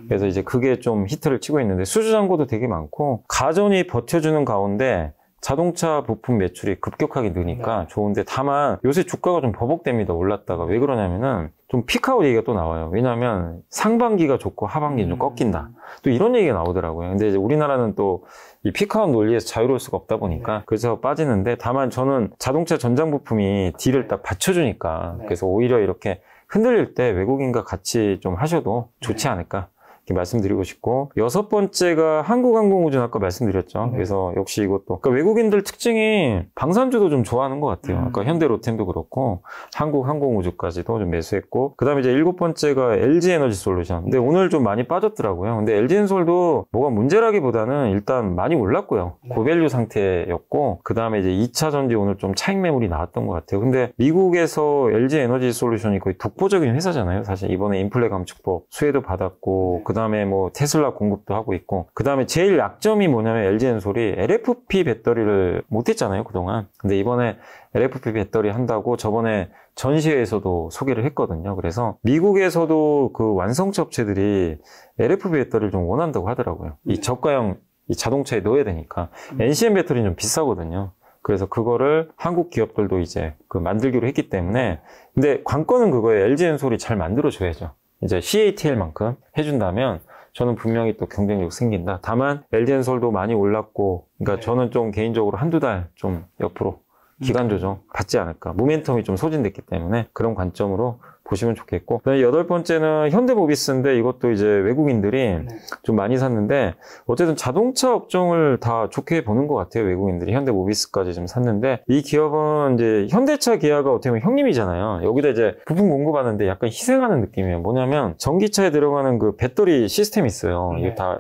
그래서 이제 그게 좀 히트를 치고 있는데, 수주 잔고도 되게 많고, 가전이 버텨주는 가운데 자동차 부품 매출이 급격하게 느니까 좋은데, 다만 요새 주가가 좀 버벅댑니다. 올랐다가. 왜 그러냐면은 좀 피크아웃 얘기가 또 나와요. 왜냐하면 상반기가 좋고 하반기는 좀 꺾인다. 또 이런 얘기가 나오더라고요. 근데 이제 우리나라는 또 이 피크아웃 논리에서 자유로울 수가 없다 보니까 그래서 빠지는데, 다만 저는 자동차 전장 부품이 딜을 딱 받쳐주니까, 그래서 오히려 이렇게 흔들릴 때 외국인과 같이 좀 하셔도 좋지 않을까, 이렇게 말씀드리고 싶고, 여섯 번째가 한국항공우주, 아까 말씀드렸죠. 그래서 역시 이것도, 그러니까 외국인들 특징이 방산주도 좀 좋아하는 것 같아요. 아까 현대로템도 그렇고 한국항공우주까지도 좀 매수했고, 그 다음에 이제 일곱 번째가 LG에너지솔루션. 근데 오늘 좀 많이 빠졌더라고요. 근데 LG엔솔도 뭐가 문제라기보다는 일단 많이 올랐고요. 고밸류 상태였고, 그 다음에 이제 2차전지 오늘 좀 차익 매물이 나왔던 것 같아요. 근데 미국에서 LG에너지솔루션이 거의 독보적인 회사잖아요. 사실 이번에 인플레 감축법 수혜도 받았고, 그 다음에 뭐 테슬라 공급도 하고 있고, 그 다음에 제일 약점이 뭐냐면 LG엔솔이 LFP 배터리를 못했잖아요, 그동안. 근데 이번에 LFP 배터리 한다고 저번에 전시회에서도 소개를 했거든요. 그래서 미국에서도 그 완성차 업체들이 LFP 배터리를 좀 원한다고 하더라고요. 이 저가형 이 자동차에 넣어야 되니까. NCM 배터리는 좀 비싸거든요. 그래서 그거를 한국 기업들도 이제 그 만들기로 했기 때문에, 근데 관건은 그거예요. LG엔솔이 잘 만들어줘야죠. 이제 CATL만큼 해준다면 저는 분명히 또 경쟁력 생긴다. 다만 LG엔솔도 많이 올랐고, 그러니까 저는 좀 개인적으로 한두 달 좀 옆으로 기간 조정 받지 않을까. 모멘텀이 좀 소진됐기 때문에 그런 관점으로 보시면 좋겠고, 그다음에 여덟 번째는 현대모비스인데, 이것도 이제 외국인들이 좀 많이 샀는데, 어쨌든 자동차 업종을 다 좋게 보는 것 같아요. 외국인들이 현대모비스까지 좀 샀는데, 이 기업은 이제 현대차 기아가 어떻게 보면 형님이잖아요. 여기다 이제 부품 공급하는데 약간 희생하는 느낌이에요. 뭐냐면 전기차에 들어가는 그 배터리 시스템이 있어요. 이게 다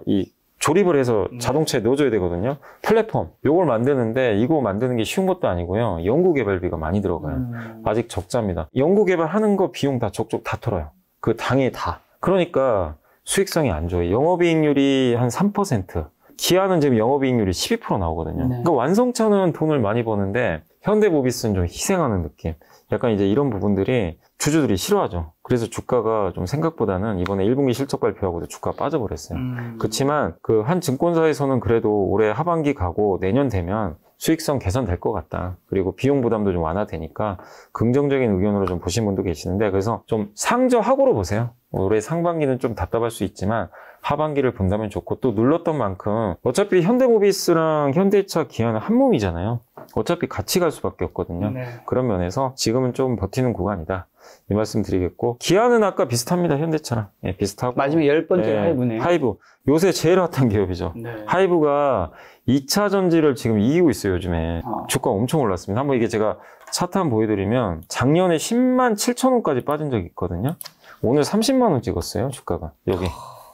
조립을 해서 자동차에 넣어줘야 되거든요. 플랫폼. 요걸 만드는데, 이거 만드는 게 쉬운 것도 아니고요. 연구개발비가 많이 들어가요. 아직 적자입니다. 연구개발하는 거 비용 다 족족 다 털어요. 그 당일 다. 그러니까 수익성이 안 좋아요. 영업이익률이 한 3%. 기아는 지금 영업이익률이 12% 나오거든요. 그러니까 완성차는 돈을 많이 버는데 현대모비스는 좀 희생하는 느낌. 약간 이제 이런 부분들이 주주들이 싫어하죠. 그래서 주가가 좀 생각보다는 이번에 1분기 실적 발표하고도 주가가 빠져버렸어요. 그렇지만 그 한 증권사에서는 그래도 올해 하반기 가고 내년 되면 수익성 개선될 것 같다. 그리고 비용 부담도 좀 완화되니까 긍정적인 의견으로 좀 보신 분도 계시는데, 그래서 좀 상저하고로 보세요. 올해 상반기는 좀 답답할 수 있지만 하반기를 본다면 좋고, 또 눌렀던 만큼 어차피 현대모비스랑 현대차, 기아는 한 몸이잖아요. 어차피 같이 갈 수밖에 없거든요. 네. 그런 면에서 지금은 좀 버티는 구간이다, 이 말씀 드리겠고, 기아는 아까 비슷합니다. 현대차랑 비슷하고, 마지막 10번째 하이브네요. 하이브 요새 제일 핫한 기업이죠. 네. 하이브가 2차 전지를 지금 이기고 있어요. 요즘에 주가 엄청 올랐습니다. 한번 이게 제가 차트 한번 보여드리면 작년에 10만 7천 원까지 빠진 적이 있거든요. 오늘 30만 원 찍었어요. 주가가 여기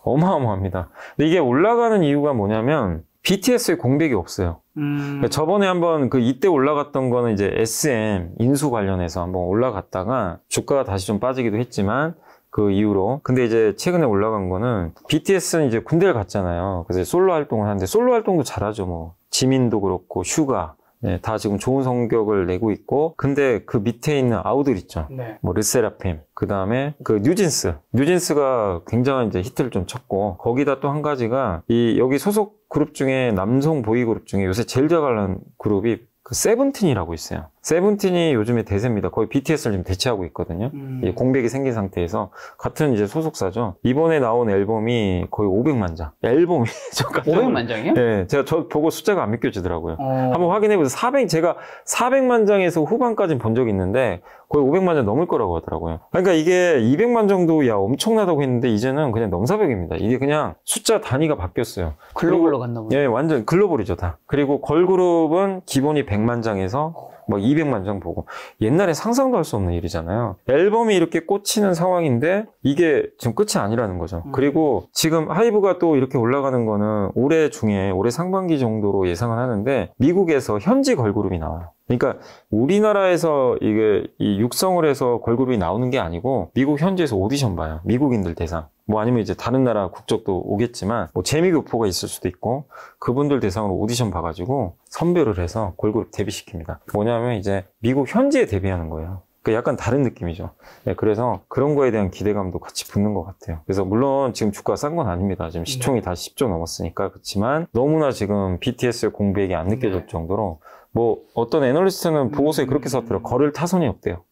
어마어마합니다. 근데 이게 올라가는 이유가 뭐냐면 BTS의 공백이 없어요. 그러니까 저번에 한번 이때 올라갔던 거는 이제 SM 인수 관련해서 한번 올라갔다가 주가가 다시 좀 빠지기도 했지만 그 이후로. 근데 이제 최근에 올라간 거는 BTS는 이제 군대를 갔잖아요. 그래서 솔로 활동을 하는데 솔로 활동도 잘하죠. 뭐 지민도 그렇고 슈가, 다 지금 좋은 성격을 내고 있고, 근데 그 밑에 있는 아우들 있죠. 네. 뭐 르세라핌, 그 다음에 그 뉴진스가 굉장한 이제 히트를 좀 쳤고, 거기다 또 한 가지가 여기 소속 그룹 중에 남성 보이 그룹 중에 요새 제일 잘 가는 그룹이 그 세븐틴이라고 있어요. 세븐틴이 요즘에 대세입니다. 거의 BTS를 지금 대체하고 있거든요. 공백이 생긴 상태에서. 같은 이제 소속사죠. 이번에 나온 앨범이 거의 500만 장. 앨범이 500만 장이요? 네, 제가 저 보고 숫자가 안 믿겨지더라고요. 한번 확인해보세요. 제가 400만 장에서 후반까지는 본 적이 있는데 거의 500만 장 넘을 거라고 하더라고요. 그러니까 이게 200만 정도 엄청나다고 했는데 이제는 그냥 넘사벽입니다. 이게 그냥 숫자 단위가 바뀌었어요. 글로벌로 갔나 보네. 예, 완전 글로벌이죠, 다. 그리고 걸그룹은 기본이 100만 장에서 뭐 200만 장 보고, 옛날에 상상도 할 수 없는 일이잖아요. 앨범이 이렇게 꽂히는 상황인데 이게 지금 끝이 아니라는 거죠. 그리고 지금 하이브가 또 이렇게 올라가는 거는 올해 상반기 정도로 예상을 하는데, 미국에서 현지 걸그룹이 나와요. 그러니까 우리나라에서 이게 육성을 해서 걸그룹이 나오는 게 아니고 미국 현지에서 오디션 봐요. 미국인들 대상. 뭐 아니면 이제 다른 나라 국적도 오겠지만 뭐 재미교포가 있을 수도 있고, 그분들 대상으로 오디션 봐가지고 선별을 해서 걸그룹 데뷔시킵니다. 뭐냐면 이제 미국 현지에 데뷔하는 거예요. 그러니까 약간 다른 느낌이죠. 네, 그래서 그런 거에 대한 기대감도 같이 붙는 것 같아요. 그래서 물론 지금 주가가 싼 건 아닙니다. 지금 시총이 다 10조 넘었으니까. 그렇지만 너무나 지금 BTS의 공백이 안 느껴질 정도로, 뭐 어떤 애널리스트는 보고서에 그렇게 썼더라고요. 걸을 타선이 없대요.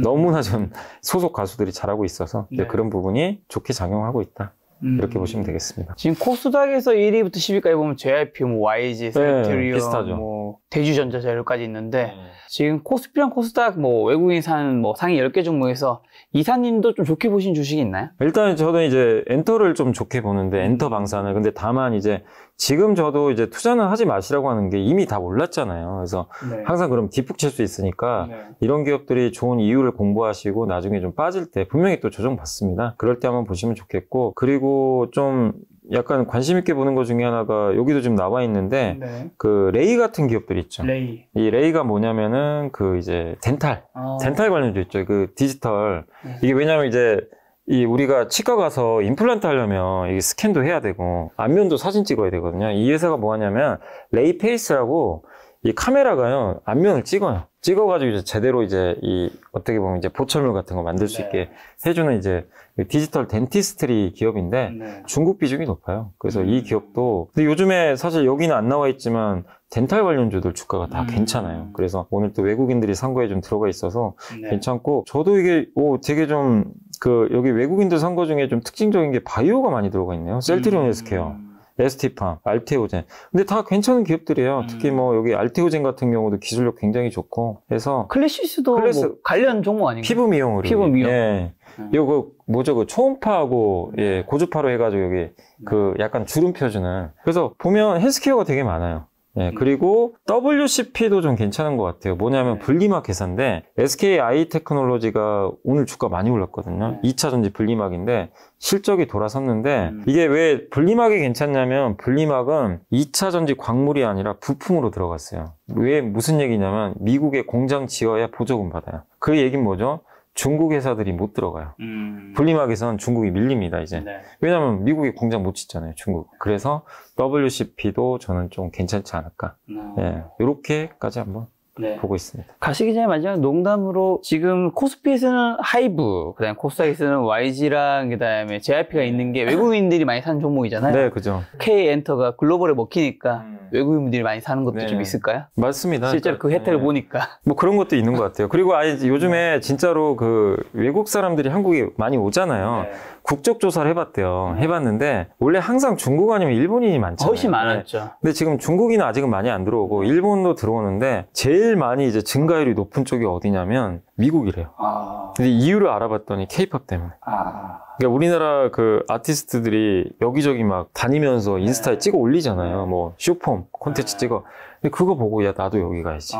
너무나 좀 소속 가수들이 잘하고 있어서 그런 부분이 좋게 작용하고 있다. 이렇게 보시면 되겠습니다. 지금 코스닥에서 1위부터 10위까지 보면 JYP, 뭐 YG, 셀트리온, 비슷하죠. 뭐 대주전자재료까지 있는데, 지금 코스피랑 코스닥 뭐 외국인 산 뭐 상위 10개 종목에서 이사님도 좀 좋게 보신 주식이 있나요? 일단 저는 이제 엔터를 좀 좋게 보는데, 엔터 방산을. 근데 다만 이제 지금 저도 이제 투자는 하지 마시라고 하는 게 이미 다 올랐잖아요. 그래서 항상 그럼 뒷북 칠 수 있으니까 이런 기업들이 좋은 이유를 공부하시고 나중에 좀 빠질 때 분명히 또 조정 받습니다. 그럴 때 한번 보시면 좋겠고, 그리고 좀 약간 관심 있게 보는 것 중에 하나가 여기도 지금 나와 있는데, 그 레이 같은 기업들 있죠. 레이. 이 레이가 뭐냐면은 그 이제 덴탈 관련도 있죠. 그 디지털. 이게 왜냐면 이제 우리가 치과 가서 임플란트 하려면 이게 스캔도 해야 되고 안면도 사진 찍어야 되거든요. 이 회사가 뭐 하냐면 레이 페이스라고, 이 카메라가요 안면을 찍어가지고 이제 제대로 이제 어떻게 보면 이제 보철물 같은 거 만들 수 있게 해주는 이제 디지털 덴티스트리 기업인데 중국 비중이 높아요. 그래서 이 기업도, 근데 요즘에 사실 여기는 안 나와 있지만 덴탈 관련주들 주가가 다 괜찮아요. 그래서 오늘 또 외국인들이 산 거에 좀 들어가 있어서 괜찮고, 저도 이게 되게 좀 여기 외국인들 산 거 중에 좀 특징적인 게 바이오가 많이 들어가 있네요. 셀트리온 헬스케어, ST팜, 알테오젠. 근데 다 괜찮은 기업들이에요. 특히 뭐 여기 알테오젠 같은 경우도 기술력 굉장히 좋고 해서. 클래시스도 뭐 관련 종목 아닌가요? 피부 미용. 예. 요거 뭐죠? 그 초음파하고 고주파로 해가지고 여기 약간 주름 펴주는. 그래서 보면 헬스케어가 되게 많아요. 그리고 WCP도 좀 괜찮은 것 같아요. 뭐냐면 분리막 회사인데, SKI 테크놀로지가 오늘 주가 많이 올랐거든요. 2차 전지 분리막인데 실적이 돌아섰는데, 이게 왜 분리막이 괜찮냐면, 분리막은 2차 전지 광물이 아니라 부품으로 들어갔어요. 왜 무슨 얘기냐면, 미국에 공장 지어야 보조금 받아요. 그 얘기는 뭐죠? 중국 회사들이 못 들어가요. 분리막에서는 중국이 밀립니다, 이제. 왜냐면 미국에 공장 못 짓잖아요, 중국. 그래서 WCP도 저는 좀 괜찮지 않을까. 이렇게까지 한번 보고 있습니다. 가시기 전에 마지막 농담으로, 지금 코스피에서는 하이브, 그다음에 코스닥에서는 YG랑 그다음에 JYP가 있는 게 외국인들이 많이 사는 종목이잖아요. 네, 그죠. K엔터가 글로벌에 먹히니까 외국인들이 많이 사는 것도 좀 있을까요? 맞습니다. 실제로 그 혜택을 보니까. 뭐 그런 것도 있는 것 같아요. 그리고 요즘에 진짜로 그 외국 사람들이 한국에 많이 오잖아요. 국적조사를 해봤대요. 해봤는데 원래 항상 중국 아니면 일본인이 많잖아요. 훨씬 많았죠. 근데 지금 중국인은 아직은 많이 안 들어오고 일본도 들어오는데 제일 많이 이제 증가율이 높은 쪽이 어디냐면 미국이래요. 근데 이유를 알아봤더니 케이팝 때문에. 그러니까 우리나라 그 아티스트들이 여기저기 막 다니면서 인스타에 찍어 올리잖아요. 뭐 쇼폼 콘텐츠 찍어. 근데 그거 보고 야 나도 여기 가야지.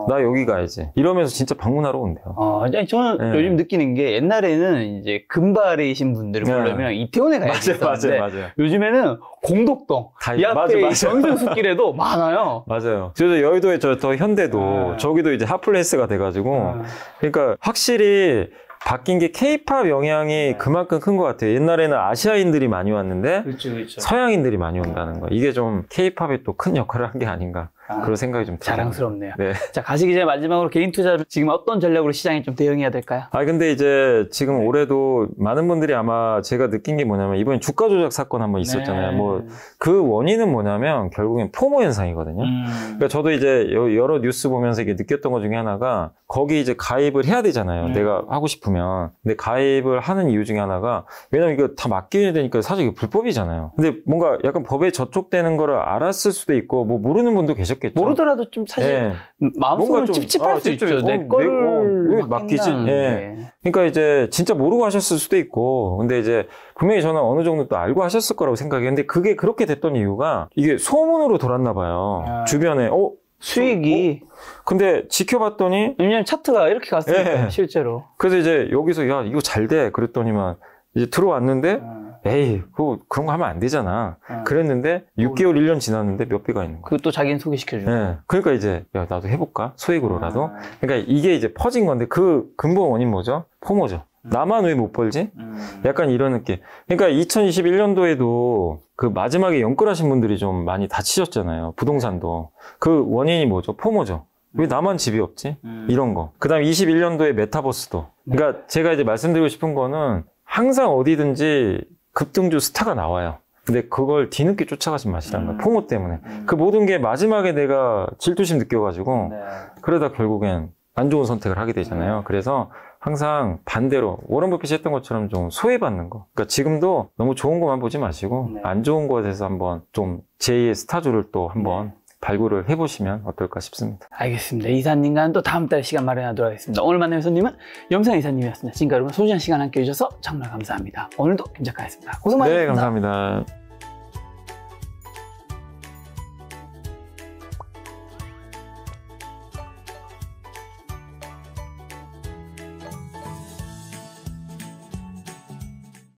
나 여기 가야지. 이러면서 진짜 방문하러 온대요. 아니, 저는 네. 요즘 느끼는 게 옛날에는 이제 금발이신 분들을 네. 보려면 이태원에 가야 됐었는데 맞아요. 요즘에는 공덕동 다 이 앞에 맞아요. 정승숲길에도 많아요. 맞아요. 그래서 여의도에 더 현대도 저기도 이제 핫플레이스가 돼가지고 그러니까 확실히 바뀐 게 케이팝 영향이 그만큼 큰 것 같아요. 옛날에는 아시아인들이 많이 왔는데 그렇죠. 서양인들이 많이 온다는 거. 이게 좀 케이팝에 또 큰 역할을 한 게 아닌가. 그런 생각이 좀 들어요. 자랑스럽네요. 네. 자, 가시기 전에 마지막으로 개인 투자를 지금 어떤 전략으로 시장에 좀 대응해야 될까요? 근데 이제 지금 올해도 많은 분들이 아마 제가 느낀 게 뭐냐면 이번에 주가 조작 사건 한번 있었잖아요. 뭐 그 원인은 뭐냐면 결국엔 포모 현상이거든요. 그러니까 저도 이제 여러 뉴스 보면서 이게 느꼈던 것 중에 하나가 거기 이제 가입을 해야 되잖아요. 내가 하고 싶으면. 근데 가입을 하는 이유 중에 하나가 왜냐면 이거 다 맡겨야 되니까 사실 이게 불법이잖아요. 근데 뭔가 약간 법에 저촉되는 거를 알았을 수도 있고 뭐 모르는 분도 계셨겠죠. 모르더라도 좀 사실 마음속으로 좀, 찝찝할 수 있죠. 내 왜 거를 맡기지? 맡긴다는데. 그러니까 이제 진짜 모르고 하셨을 수도 있고 근데 이제 분명히 저는 어느 정도 또 알고 하셨을 거라고 생각했는데 그게 그렇게 됐던 이유가 이게 소문으로 돌았나 봐요. 주변에 수익이 근데 지켜봤더니 왜냐면 차트가 이렇게 갔으니까 실제로. 그래서 이제 여기서 야 이거 잘 돼 그랬더니만 이제 들어왔는데 에이 그런 거 하면 안 되잖아. 그랬는데 6개월 1년 지났는데 몇 배가 있는 거야. 그것도 자기는 소개시켜주고. 그러니까 이제 야 나도 해볼까 소액으로라도. 그러니까 이게 이제 퍼진 건데 그 근본 원인 뭐죠? 포모죠. 나만 왜 못 벌지? 약간 이런 느낌. 그러니까 2021년도에도 그 마지막에 연끌하신 분들이 좀 많이 다치셨잖아요. 부동산도. 그 원인이 뭐죠? 포모죠. 왜 나만 집이 없지? 이런 거. 그 다음에 21년도에 메타버스도. 그러니까 제가 이제 말씀드리고 싶은 거는 항상 어디든지 급등주 스타가 나와요. 근데 그걸 뒤늦게 쫓아가지 마시라는 거예요. 포모 때문에. 그 모든 게 마지막에 내가 질투심 느껴가지고 그러다 결국엔 안 좋은 선택을 하게 되잖아요. 그래서 항상 반대로 워런 버핏이 했던 것처럼 좀 소외받는 거. 그러니까 지금도 너무 좋은 것만 보지 마시고 안 좋은 것에서 한번 좀 제2의 스타주를 또 한번 발굴을 해보시면 어떨까 싶습니다. 알겠습니다. 이사님과는 또 다음 달에 시간 마련하도록 하겠습니다. 오늘 만난 손님은 염상 이사님이었습니다. 지금까지 여러분 소중한 시간 함께 해주셔서 정말 감사합니다. 오늘도 김 작가였습니다. 고생 많으셨습니다. 네, 감사합니다.